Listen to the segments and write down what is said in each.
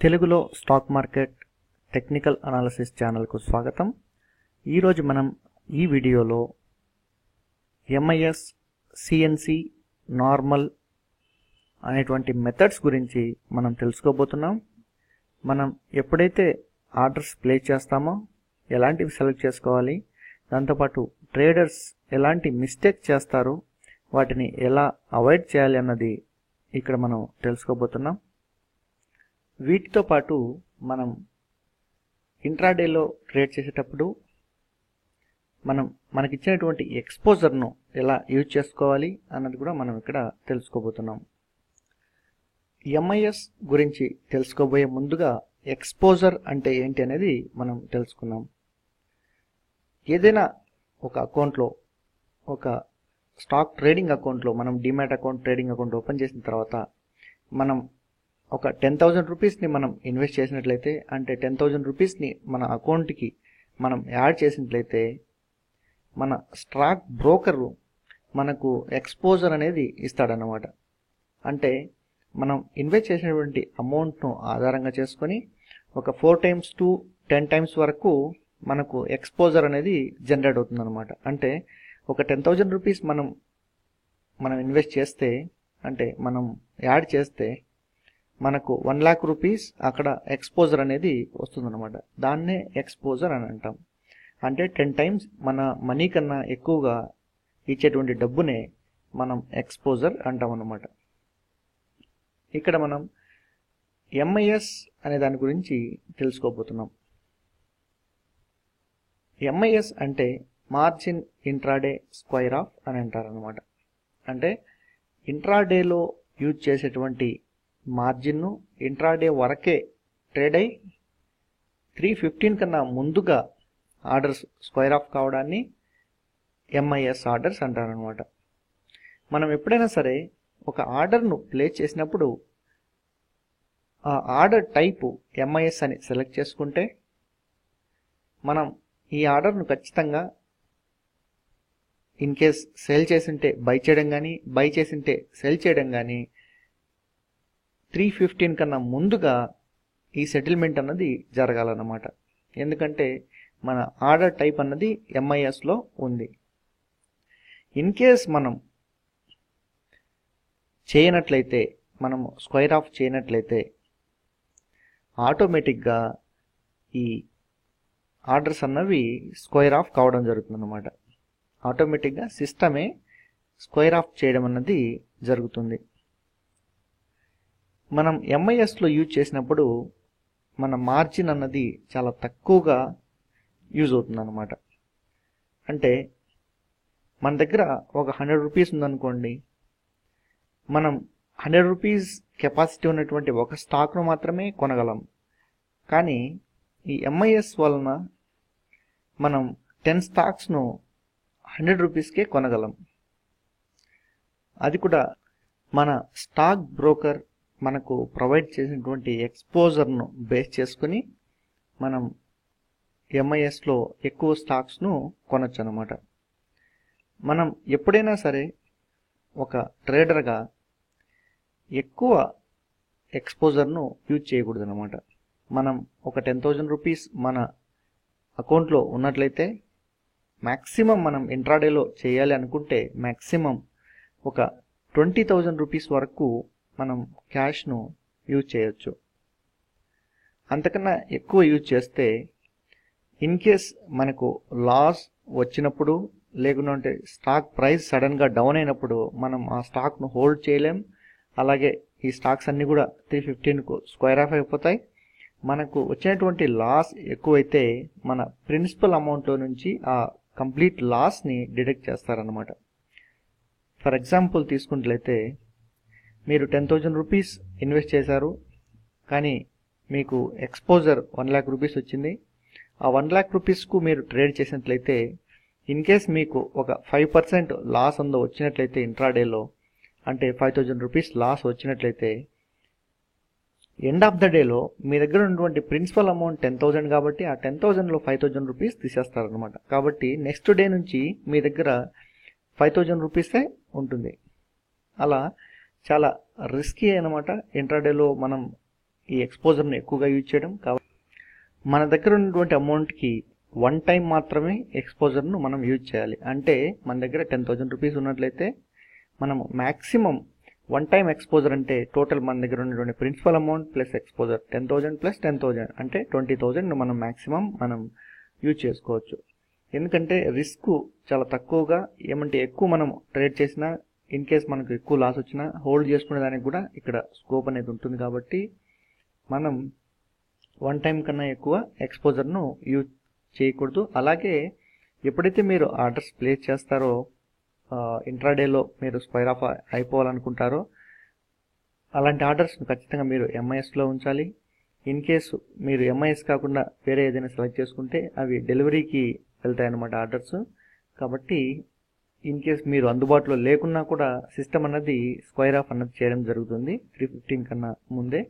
తెలుగులో stock market technical analysis ఛానల్కు స్వాగతం. ఈరోజు మనం ఈ వీడియోలో ఎంఐఎస్, సిఎన్సి, నార్మల్ అనేటువంటి మెథడ్స్ గురించి మనం తెలుసుకోబోతున్నాం. మనం ఎప్పుడైతే ఆర్డర్స్ ప్లేస్ చేస్తామో ఎలాంటివి సెలెక్ట్ చేసుకోవాలి, దాంతోపాటు ట్రేడర్స్ ఎలాంటి మిస్టేక్ చేస్తారు, వాటిని ఎలా అవాయిడ్ చేయాలి అన్నది ఇక్కడ మనం తెలుసుకోబోతున్నాం. వీటితో పాటు మనం ఇంట్రాడేలో ట్రేడ్ చేసేటప్పుడు మనకిచ్చినటువంటి ఎక్స్పోజర్ను ఎలా యూజ్ చేసుకోవాలి అన్నది కూడా మనం ఇక్కడ తెలుసుకోబోతున్నాం. ఎంఐఎస్ గురించి తెలుసుకోబోయే ముందుగా ఎక్స్పోజర్ అంటే ఏంటి అనేది మనం తెలుసుకుందాం. ఏదైనా ఒక అకౌంట్లో, ఒక స్టాక్ ట్రేడింగ్ అకౌంట్లో మనం demat account, trading account open చేసిన తర్వాత మనం ఒక 10,000 రూపీస్ని మనం ఇన్వెస్ట్ చేసినట్లయితే, అంటే 10,000 రూపీస్ని మన అకౌంట్కి మనం యాడ్ చేసినట్లయితే మన స్టాక్ బ్రోకరు మనకు ఎక్స్పోజర్ అనేది ఇస్తాడన్నమాట. అంటే మనం ఇన్వెస్ట్ చేసినటువంటి అమౌంట్ను ఆధారంగా చేసుకొని ఒక 4 times to 10 times వరకు మనకు ఎక్స్పోజర్ అనేది జనరేట్ అవుతుంది అనమాట. అంటే ఒక 10,000 రూపీస్ మనం ఇన్వెస్ట్ చేస్తే, అంటే మనం యాడ్ చేస్తే మనకు 1 lakh రూపీస్ అక్కడ ఎక్స్పోజర్ అనేది వస్తుందన్నమాట. దాన్నే ఎక్స్పోజర్ అని అంటాం. అంటే 10 times మన మనీ కన్నా ఎక్కువగా ఇచ్చేటువంటి డబ్బునే మనం ఎక్స్పోజర్ అంటాం అన్నమాట. ఇక్కడ మనం ఎంఐఎస్ అనే దాని గురించి తెలుసుకోబోతున్నాం. ఎంఐఎస్ అంటే మార్జిన్ ఇంట్రాడే స్క్వేర్ ఆఫ్ అని అంటారనమాట. అంటే ఇంట్రాడేలో యూజ్ చేసేటువంటి మార్జిన్ను ఇంట్రాడే వరకే ట్రేడ్ అయి 3:15 కన్నా ముందుగా ఆర్డర్స్ స్క్వేర్ ఆఫ్ కావడాన్ని ఎంఐఎస్ ఆర్డర్స్ అంటారనమాట. మనం ఎప్పుడైనా సరే ఒక ఆర్డర్ను ప్లేస్ చేసినప్పుడు ఆ ఆర్డర్ టైపు ఎంఐఎస్ అని సెలెక్ట్ చేసుకుంటే మనం ఈ ఆర్డర్ను ఖచ్చితంగా ఇన్ కేస్ సెల్ చేసింటే బై చేయడం కానీ, బై చేసింటే సెల్ చేయడం కానీ 3:15 కన్నా ముందుగా ఈ సెటిల్మెంట్ అన్నది జరగాలన్నమాట. ఎందుకంటే మన ఆర్డర్ టైప్ అన్నది ఎంఐఎస్లో ఉంది. ఇన్ కేస్ మనం చేయనట్లయితే, మనము స్క్వేర్ ఆఫ్ చేయనట్లయితే ఆటోమేటిక్గా ఈ ఆర్డర్స్ అన్నవి స్క్వేర్ ఆఫ్ కావడం జరుగుతుందన్నమాట. ఆటోమేటిక్గా సిస్టమే స్క్వేర్ ఆఫ్ చేయడం అన్నది జరుగుతుంది. మనం ఎంఐఎస్లో యూజ్ చేసినప్పుడు మన మార్జిన్ అన్నది చాలా తక్కువగా యూజ్ అవుతుంది అన్నమాట. అంటే మన దగ్గర ఒక 100 రూపీస్ ఉందనుకోండి, మనం 100 రూపీస్ కెపాసిటీ ఉన్నటువంటి ఒక స్టాక్ను మాత్రమే కొనగలం. కానీ ఈ ఎంఐఎస్ వలన మనం 10 స్టాక్స్ను 100 రూపీస్కే కొనగలం. అది కూడా మన స్టాక్ బ్రోకర్ మనకు ప్రొవైడ్ చేసినటువంటి ఎక్స్పోజర్ను బేస్ చేసుకుని మనం ఎంఐఎస్లో ఎక్కువ స్టాక్స్ను కొనొచ్చు అనమాట. మనం ఎప్పుడైనా సరే ఒక ట్రేడర్గా ఎక్కువ ఎక్స్పోజర్ను యూజ్ చేయకూడదు అనమాట. మనం ఒక 10,000 రూపీస్ మన అకౌంట్లో ఉన్నట్లయితే మ్యాక్సిమం మనం ఇంట్రాడేలో చేయాలి అనుకుంటే మ్యాక్సిమం ఒక 20,000 రూపీస్ వరకు మనం క్యాష్ను యూజ్ చేయొచ్చు. అంతకన్నా ఎక్కువ యూజ్ చేస్తే ఇన్ కేస్ మనకు లాస్ వచ్చినప్పుడు, లేకుంటే స్టాక్ ప్రైస్ సడన్గా డౌన్ అయినప్పుడు మనం ఆ స్టాక్ను హోల్డ్ చేయలేం. అలాగే ఈ స్టాక్స్ అన్నీ కూడా 3:15కు స్క్వేర్ ఆఫ్ అయిపోతాయి. మనకు వచ్చినటువంటి లాస్ ఎక్కువైతే మన ప్రిన్సిపల్ అమౌంట్లో నుంచి ఆ కంప్లీట్ లాస్ని డిడక్ట్ చేస్తారనమాట. ఫర్ ఎగ్జాంపుల్ తీసుకున్నట్లయితే మీరు 10,000 రూపీస్ ఇన్వెస్ట్ చేశారు, కానీ మీకు ఎక్స్పోజర్ 1 lakh రూపీస్ వచ్చింది. ఆ 1 lakh రూపీస్కు మీరు ట్రేడ్ చేసినట్లయితే ఇన్ కేస్ మీకు ఒక 5% లాస్ వచ్చినట్లయితే ఇంట్రాడేలో, అంటే 5,000 రూపీస్ లాస్ వచ్చినట్లయితే ఎండ్ ఆఫ్ ద డేలో మీ దగ్గర ఉన్నటువంటి ప్రిన్సిపల్ అమౌంట్ 10,000 కాబట్టి ఆ 10,000లో 5,000 రూపీస్ తీసేస్తారనమాట. కాబట్టి నెక్స్ట్ డే నుంచి మీ దగ్గర 5,000 రూపీసే ఉంటుంది. అలా చాలా రిస్కీ అనమాట ఇంట్రాడేలో మనం ఈ ఎక్స్పోజర్ను ఎక్కువగా యూజ్ చేయడం. కాబట్టి మన దగ్గర ఉన్నటువంటి అమౌంట్కి వన్ టైం మాత్రమే ఎక్స్పోజర్ను మనం యూజ్ చేయాలి. అంటే మన దగ్గర 10,000 రూపీస్ ఉన్నట్లయితే మనము మ్యాక్సిమం వన్ టైం ఎక్స్పోజర్ అంటే టోటల్ మన దగ్గర ఉన్నటువంటి principal amount plus exposure 10,000 plus 10,000 అంటే 20,000 మనం మ్యాక్సిమం మనం యూజ్ చేసుకోవచ్చు. ఎందుకంటే రిస్క్ చాలా తక్కువగా, ఏమంటే ఎక్కువ మనం ట్రేడ్ చేసినా ఇన్ కేస్ మనకు ఎక్కువ లాస్ వచ్చినా హోల్డ్ చేసుకునే దానికి కూడా ఇక్కడ స్కోప్ అనేది ఉంటుంది. కాబట్టి మనం వన్ టైం కన్నా ఎక్కువ ఎక్స్పోజర్ను యూజ్ చేయకూడదు. అలాగే ఎప్పుడైతే మీరు ఆర్డర్స్ ప్లేస్ చేస్తారో ఇంట్రాడేలో మీరు స్క్వేర్ ఆఫ్ అయిపోవాలనుకుంటారో అలాంటి ఆర్డర్స్ను ఖచ్చితంగా మీరు ఎంఐఎస్లో ఉంచాలి. ఇన్ కేసు మీరు ఎంఐఎస్ కాకుండా వేరే ఏదైనా సెలెక్ట్ చేసుకుంటే అవి డెలివరీకి వెళ్తాయన్నమాట ఆర్డర్స్. కాబట్టి ఇన్ కేస్ మీరు అందుబాటులో లేకున్నా కూడా సిస్టమ్ అన్నది స్క్వేర్ ఆఫ్ అన్నది చేయడం జరుగుతుంది 3:15 కన్నా ముందే.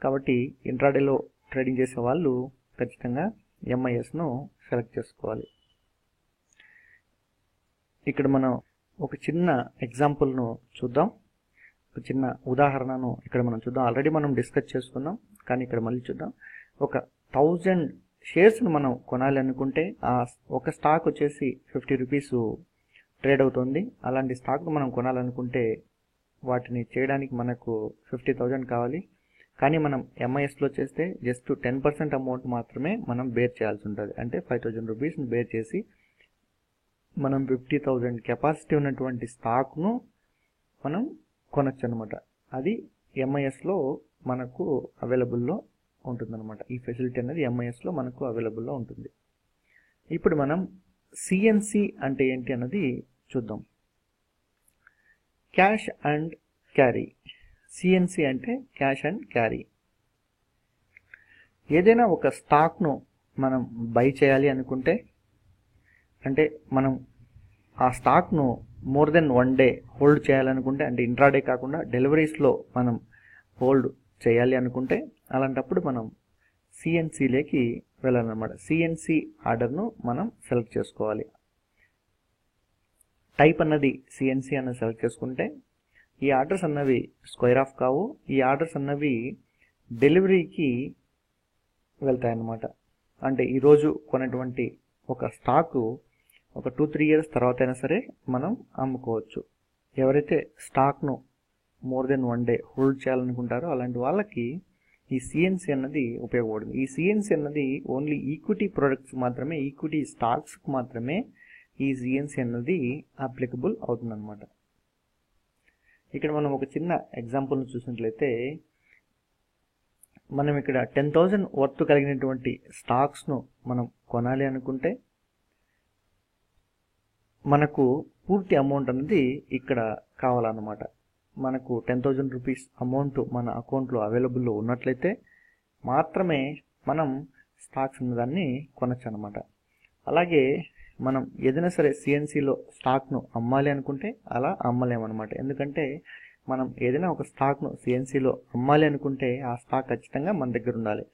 కాబట్టి ఇంట్రాడేలో ట్రేడింగ్ చేసే వాళ్ళు ఖచ్చితంగా ఎంఐఎస్ను సెలెక్ట్ చేసుకోవాలి. ఇక్కడ మనం ఒక చిన్న ఎగ్జాంపుల్ను చూద్దాం, ఒక చిన్న ఉదాహరణను ఇక్కడ మనం చూద్దాం. ఆల్రెడీ మనం డిస్కస్ చేసుకున్నాం, కానీ ఇక్కడ మళ్ళీ చూద్దాం. ఒక 1000 షేర్స్ను మనం కొనాలి అనుకుంటే ఆ ఒక స్టాక్ వచ్చేసి 50 రూపీస్ ట్రేడ్ అవుతుంది. అలాంటి స్టాక్ను మనం కొనాలనుకుంటే వాటిని చేయడానికి మనకు 50,000 కావాలి. కానీ మనం ఎంఐఎస్లో చేస్తే జస్ట్ 10% అమౌంట్ మాత్రమే మనం బేర్ చేయాల్సి ఉంటుంది. అంటే 5,000 రూపీస్ని బేర్ చేసి మనం 50,000 కెపాసిటీ ఉన్నటువంటి స్టాక్ను మనం కొనొచ్చు అనమాట. అది ఎంఐఎస్లో మనకు అవైలబుల్లో ఉంటుందన్నమాట. ఈ ఫెసిలిటీ అనేది ఎంఐఎస్లో మనకు అవైలబుల్లో ఉంటుంది. ఇప్పుడు మనం సిఎన్సి అంటే ఏంటి అన్నది చూద్దాం. Cash and carry. సిఎన్సి అంటే క్యాష్ అండ్ క్యారీ. ఏదైనా ఒక స్టాక్ను మనం బై చేయాలి అనుకుంటే, అంటే మనం ఆ స్టాక్ను more than one day hold చేయాలనుకుంటే, అంటే ఇంట్రాడే కాకుండా డెలివరీస్లో మనం హోల్డ్ చేయాలి అనుకుంటే అలాంటప్పుడు మనం సిఎన్సిలోకి వెళ్ళాలన్నమాట. సిఎన్సి ఆర్డర్ను మనం సెలెక్ట్ చేసుకోవాలి. టైప్ అన్నది సిఎన్సి అన్నది సెలెక్ట్ చేసుకుంటే ఈ ఆర్డర్స్ అన్నవి స్క్వేర్ ఆఫ్ కావు. ఈ ఆర్డర్స్ అన్నవి డెలివరీకి వెళ్తాయన్నమాట. అంటే ఈరోజు కొన్నటువంటి ఒక స్టాకు ఒక 2-3 ఇయర్స్ తర్వాత అయినా సరే మనం అమ్ముకోవచ్చు. ఎవరైతే స్టాక్ను more than one day hold చేయాలనుకుంటారో అలాంటి వాళ్ళకి ఈ సిఎన్సి అన్నది ఉపయోగపడుతుంది. ఈ సిఎన్సి అన్నది ఓన్లీ ఈక్విటీ ప్రొడక్ట్స్ మాత్రమే, ఈక్విటీ స్టాక్స్కి మాత్రమే ఈ సిఎన్సి అన్నది అప్లికబుల్ అవుతుందన్నమాట. ఇక్కడ మనం ఒక చిన్న ఎగ్జాంపుల్ను చూసినట్లయితే మనం ఇక్కడ 10,000 వర్త్ కలిగినటువంటి స్టాక్స్ను మనం కొనాలి అనుకుంటే మనకు పూర్తి అమౌంట్ అనేది ఇక్కడ కావాలన్నమాట. మనకు 10,000 రూపీస్ అమౌంట్ మన అకౌంట్లో అవైలబుల్లో ఉన్నట్లయితే మాత్రమే మనం స్టాక్స్ ఉన్నదాన్ని కొనొచ్చు అనమాట. అలాగే మనం ఏదైనా సరే సిఎన్సిలో స్టాక్ను అమ్మాలి అనుకుంటే అలా అమ్మలేమన్నమాట. ఎందుకంటే మనం ఏదైనా ఒక స్టాక్ను సిఎన్సిలో అమ్మాలి అనుకుంటే ఆ స్టాక్ ఖచ్చితంగా మన దగ్గర ఉండాలి.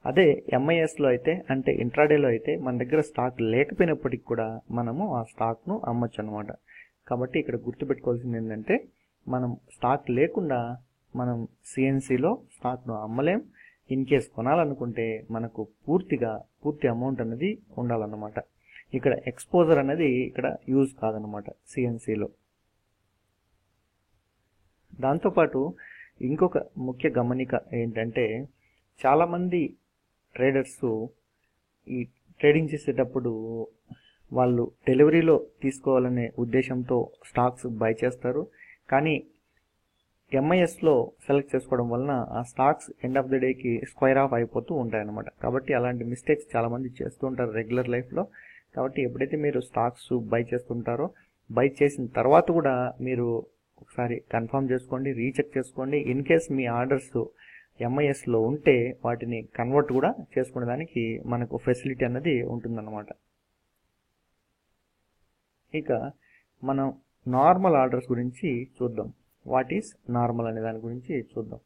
అదే ఎంఐఎస్లో అయితే, అంటే ఇంట్రాడేలో అయితే మన దగ్గర స్టాక్ లేకపోయినప్పటికీ కూడా మనము ఆ స్టాక్ను అమ్మచ్చు అనమాట. కాబట్టి ఇక్కడ గుర్తుపెట్టుకోవాల్సింది ఏంటంటే మనం స్టాక్ లేకుండా మనం సిఎన్సిలో స్టాక్ను అమ్మలేం. ఇన్ కేస్ కొనాలనుకుంటే మనకు పూర్తి అమౌంట్ అనేది ఉండాలన్నమాట. ఇక్కడ ఎక్స్పోజర్ అనేది ఇక్కడ యూజ్ కాదనమాట సిఎన్సిలో. దాంతోపాటు ఇంకొక ముఖ్య గమనిక ఏంటంటే చాలామంది ట్రేడర్స్ ఈ ట్రేడింగ్ చేసేటప్పుడు వాళ్ళు డెలివరీలో తీసుకోవాలనే ఉద్దేశంతో స్టాక్స్ బై చేస్తారు. కానీ ఎంఐఎస్లో సెలెక్ట్ చేసుకోవడం వలన ఆ స్టాక్స్ ఎండ్ ఆఫ్ ది డేకి స్క్వేర్ ఆఫ్ అయిపోతూ ఉంటాయన్నమాట. కాబట్టి అలాంటి మిస్టేక్స్ చాలామంది చేస్తూ ఉంటారు రెగ్యులర్ లైఫ్లో. కాబట్టి ఎప్పుడైతే మీరు స్టాక్స్ బై చేస్తుంటారో బై చేసిన తర్వాత కూడా మీరు ఒకసారి కన్ఫర్మ్ చేసుకోండి, రీచెక్ చేసుకోండి. ఇన్ కేస్ మీ ఆర్డర్స్ ఎంఐఎస్లో ఉంటే వాటిని కన్వర్ట్ కూడా చేసుకునే దానికి మనకు ఫెసిలిటీ అన్నది ఉంటుందన్నమాట. ఇక మనం నార్మల్ ఆర్డర్స్ గురించి చూద్దాం. వాట్ ఈస్ నార్మల్ అనే దాని గురించి చూద్దాం.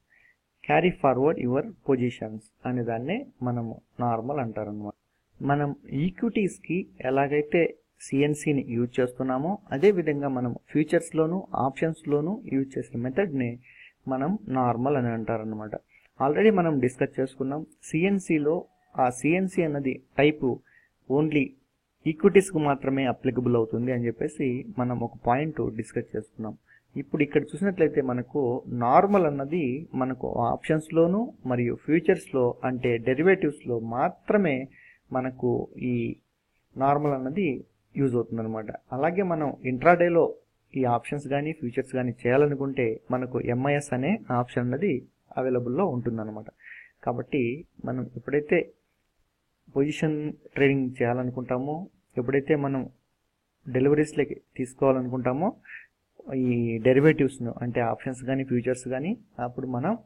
క్యారీ ఫార్వర్డ్ యువర్ పొజిషన్స్ అనే దాన్నే మనము నార్మల్ అంటారన్నమాట. మనం ఈక్విటీస్కి ఎలాగైతే సిఎన్సిని యూజ్ చేస్తున్నామో అదేవిధంగా మనం ఫ్యూచర్స్లోను ఆప్షన్స్లోను యూజ్ చేసే మెథడ్ని మనం నార్మల్ అని అంటారనమాట. ఆల్రెడీ మనం డిస్కస్ చేసుకున్నాం. సిఎన్సిలో ఆ సిఎన్సి అన్నది టైపు ఓన్లీ ఈక్విటీస్కు మాత్రమే అప్లికబుల్ అవుతుంది అని చెప్పేసి మనం ఒక పాయింట్ డిస్కస్ చేసుకున్నాం. ఇప్పుడు ఇక్కడ చూసినట్లయితే మనకు నార్మల్ అన్నది మనకు ఆప్షన్స్లోను మరియు ఫ్యూచర్స్లో అంటే డెరివేటివ్స్లో మాత్రమే మనకు ఈ నార్మల్ అన్నది యూజ్ అవుతుంది అనమాట. అలాగే మనం ఇంట్రాడేలో ఈ ఆప్షన్స్ కానీ ఫ్యూచర్స్ కానీ చేయాలనుకుంటే మనకు ఎంఐఎస్ అనే ఆప్షన్ అన్నది అవైలబుల్లో ఉంటుందన్నమాట. కాబట్టి మనం ఎప్పుడైతే పొజిషన్ ట్రేడింగ్ చేయాలనుకుంటామో, ఎప్పుడైతే మనం డెలివరీస్లోకి తీసుకోవాలనుకుంటామో ఈ డెరివేటివ్స్ను అంటే ఆప్షన్స్ కానీ ఫ్యూచర్స్ కానీ, అప్పుడు మనం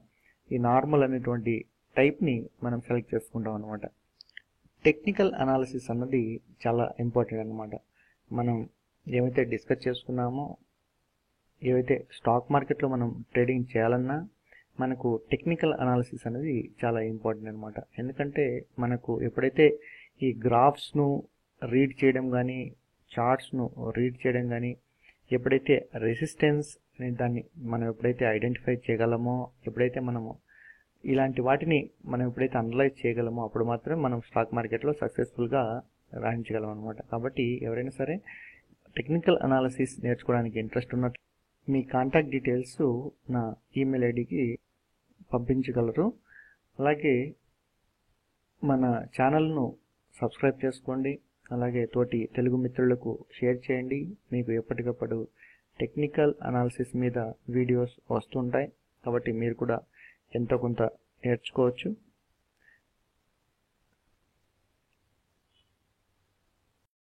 ఈ నార్మల్ అనేటువంటి టైప్ని మనం సెలెక్ట్ చేసుకుంటాం అనమాట. టెక్నికల్ అనాలిసిస్ అన్నది చాలా ఇంపార్టెంట్ అనమాట. మనం ఏమైతే డిస్కస్ చేసుకున్నామో, ఏవైతే స్టాక్ మార్కెట్లో మనం ట్రేడింగ్ చేయాలన్నా మనకు టెక్నికల్ అనాలిసిస్ అనేది చాలా ఇంపార్టెంట్ అనమాట. ఎందుకంటే మనకు ఎప్పుడైతే ఈ గ్రాఫ్స్ను రీడ్ చేయడం కానీ, చార్ట్స్ను రీడ్ చేయడం కానీ, ఎప్పుడైతే రెసిస్టెన్స్ అనే దాన్ని మనం ఎప్పుడైతే ఐడెంటిఫై చేయగలమో, ఎప్పుడైతే మనము ఇలాంటి వాటిని మనం ఎప్పుడైతే అనలైజ్ చేయగలమో, అప్పుడు మాత్రమే మనం స్టాక్ మార్కెట్లో సక్సెస్ఫుల్గా రాణించగలం అనమాట. కాబట్టి ఎవరైనా సరే టెక్నికల్ అనాలిసిస్ నేర్చుకోవడానికి ఇంట్రెస్ట్ ఉన్నట్టు మీ కాంటాక్ట్ డీటెయిల్స్ నా ఈమెయిల్ ఐడికి పంపించగలరు. అలాగే మన ఛానల్ను సబ్స్క్రైబ్ చేసుకోండి. అలాగే తోటి తెలుగు మిత్రులకు షేర్ చేయండి. మీకు ఎప్పటికప్పుడు టెక్నికల్ అనాలిసిస్ మీద వీడియోస్ వస్తుంటాయి. కాబట్టి మీరు కూడా ఎంతో కొంత నేర్చుకోవచ్చు.